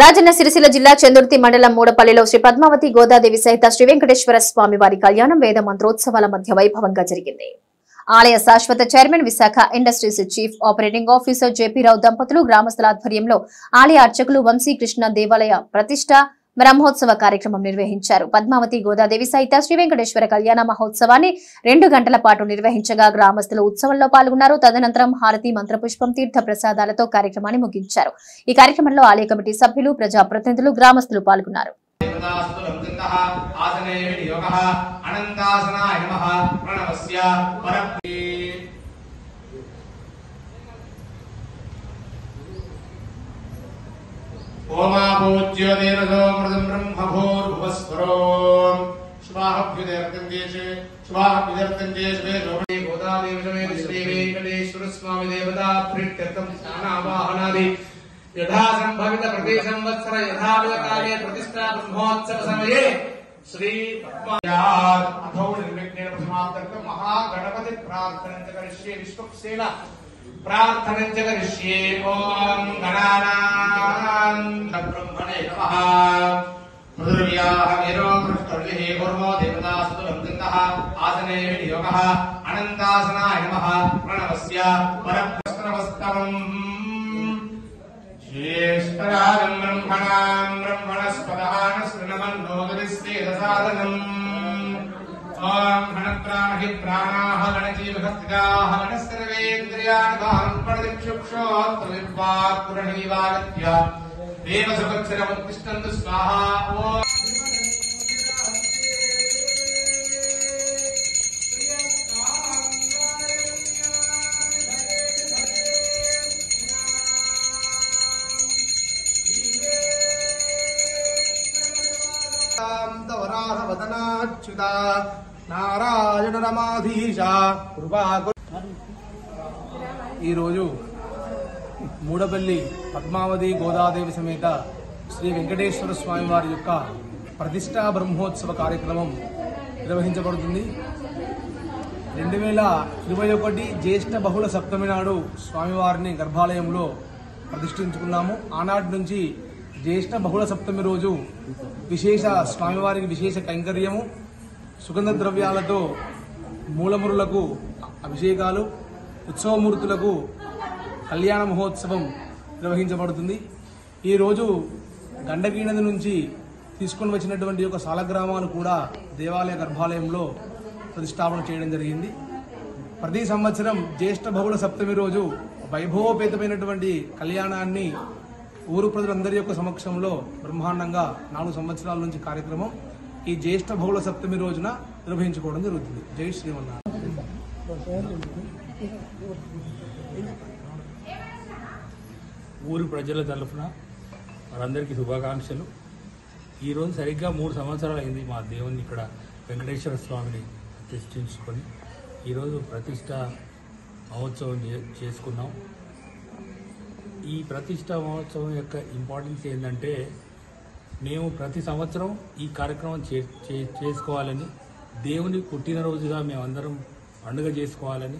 రాజన్న సిరిసిల్ల జిల్లా చందుర్తి మండలం మూడపల్లిలో శ్రీ పద్మావతి గోదాదేవి సహిత శ్రీ వెంకటేశ్వర స్వామి వారి కళ్యాణం వేద మంత్రోత్సవాల మధ్య వైభవంగా జరిగింది. ఆలయ శాశ్వత chairman Visakha industries chief operating officer జేపీరావు దంపతులు గ్రామస్తుల ఆధ్వర్యంలో ఆలయ అర్చకులు వంశీకృష్ణ దేవాలయ ప్రతిష్ట బ్రహ్మోత్సవ కార్యక్రమం నిర్వహించారు. పద్మావతి గోదాదేవి సహిత శ్రీ వెంకటేశ్వర కళ్యాణ మహోత్సవాన్ని 2 గంటల పాటు నిర్వహించగా గ్రామస్తులు ఉత్సవంలో పాల్గొన్నారు. తదనంతరం హారతి మంత్రపుష్పం తీర్థ ప్రసాదాలతో కార్యక్రమాన్ని ముగించారు. ఈ కార్యక్రమంలో ఆలయ కమిటీ సభ్యులు ప్రజాప్రతినిధులు గ్రామస్తులు పాల్గొన్నారు. ओमापूज्योतिरसो मृदं ब्रह्मभूर्भुवस्वरो स्वाहाभ्युदयर्तन्देशे गोदादेवी समेत श्री वेंकटेश्वर स्वामी देवता प्रीत्यर्थं स्नानावाहनादि यथा संभवित प्रति संवत्सर यथाविध काले प्रतिष्ठा ब्रह्मोत्सव समये श्री पद्मायात् अथो निर्विघ्नेन समाप्तर्थं महागणपति प्रार्थनं च करिष्ये विश्वक्सेन प्रार्थनं च करिष्ये। ओम गणानां ब्रह्मणे नमः मधुर्याः वीरो पृष्ठर्विः कुर्मो देवतास्तुलं गन्धः आसने विनियोगः अनन्तासनाय नमः प्रणवस्य परप्रस्तवस्तवम् ज्येष्ठराजं ब्रह्मणां ब्रह्मणस्पदः नस्कृणमन्नोदरिस्तेदसादनम् ओम घनप्राणहि प्राणाः गणजीवहस्तिदाः गणस्सर्वेन्द्रियाणि पणदिक्षुक्षोत्रविद्वाक्पुरणीवागत्य देवसुभक्षरमुत्तिष्ठन्तु स्वाहा। ओम वदनाच्युता नारायण रमाधीश ఈ రోజు మూడపల్లి పద్మావతి గోదాదేవి సమేత శ్రీ వెంకటేశ్వర స్వామి వారి యొక్క ప్రతిష్టా బ్రహ్మోత్సవ కార్యక్రమం నిర్వహించబడుతుంది. 2021 జ్యేష్ఠ బహుళ సప్తమి నాడు స్వామివారిని గర్భాలయంలో ప్రతిష్ఠించుకున్నాము. ఆనాటి నుంచి జ్యేష్ఠ బహుళ సప్తమి రోజు విశేష స్వామివారికి విశేష కైంకర్యము, సుగంధ ద్రవ్యాలతో మూలమురులకు అభిషేకాలు, ఉత్సవమూర్తులకు కళ్యాణ మహోత్సవం నిర్వహించబడుతుంది. ఈరోజు గండకీనది నుంచి తీసుకుని వచ్చినటువంటి యొక్క సాలగ్రామాలు కూడా దేవాలయ గర్భాలయంలో ప్రతిష్టాపన చేయడం జరిగింది. ప్రతి సంవత్సరం జ్యేష్ఠ బహుళ సప్తమి రోజు వైభవోపేతమైనటువంటి కళ్యాణాన్ని ఊరు ప్రజలందరి యొక్క సమక్షంలో బ్రహ్మాండంగా 4 సంవత్సరాల నుంచి కార్యక్రమం ఈ జ్యేష్ఠ బహుళ సప్తమి రోజున నిర్వహించుకోవడం జరుగుతుంది. జై శ్రీమన్నారాయణ. ఊరి ప్రజల తరఫున వారందరికీ శుభాకాంక్షలు. ఈరోజు సరిగ్గా 3 సంవత్సరాలు అయింది మా దేవుని ఇక్కడ వెంకటేశ్వర స్వామిని ప్రతిష్ఠించుకొని ఈరోజు ప్రతిష్ట మహోత్సవం చేసుకున్నాం. ఈ ప్రతిష్టా మహోత్సవం యొక్క ఇంపార్టెన్స్ ఏంటంటే మేము ప్రతి సంవత్సరం ఈ కార్యక్రమం చేసుకోవాలని, దేవుని పుట్టినరోజుగా మేమందరం పండుగ చేసుకోవాలని,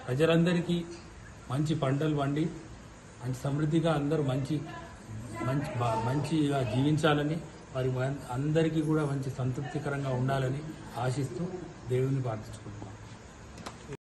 ప్రజలందరికీ మంచి పంటలు పండి మంచి సమృద్ధిగా అందరూ మంచిగా జీవించాలని, వారి అందరికీ కూడా మంచి సంతృప్తికరంగా ఉండాలని ఆశిస్తూ దేవుని ప్రార్థించుకుంటున్నాం.